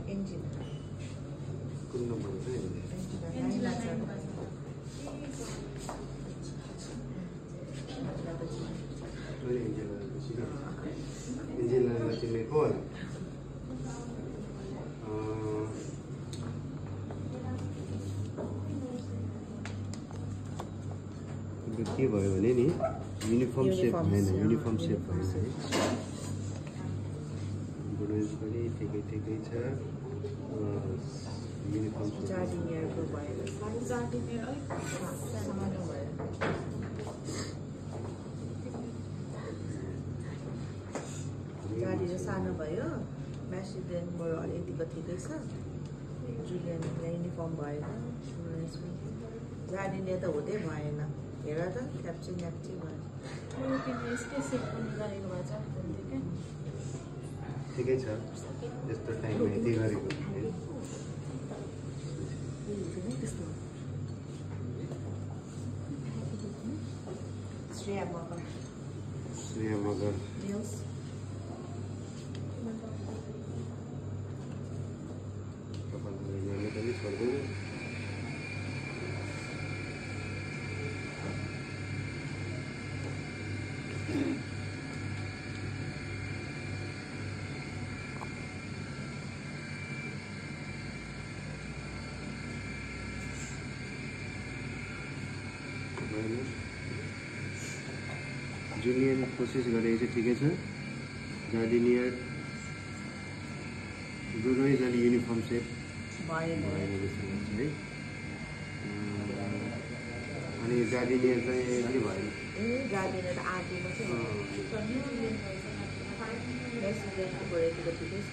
Engine. कुन number छ Engine इन्जिनलाई तिमीले कोल के भयो भने नि युनिफर्म सेप भएन युनिफर्म सेप भएन है बुनेस पनि ठिकै ठिकै छ युनिफर्म सेप जार्डिनियरको भएर जार्डिनियर अलिक सानो भयो जार्डिनियर सानो भयो म्यासिडेनबाट अलिकतिको ठिकै छ जुलियनलाई युनिफर्म भएन जार्डिनियर त हुँदै भएन हेर त ख्याप्ची न्याप्ची भयो ठिकै छ यस्तो टाइममा यति गरेको श्रेया मगर तपाईँले पनि छोड्दैन जुलियन कोसिस गरेको चाहिँ ठिकै छ जार्डिनियर दुवैजना युनिफर्म सेप भएन जस्तो लाग्छ है अनि जार्डिनियर चाहिँ अलि भएन जार्डिनियर आधी मात्रै ठिकै छ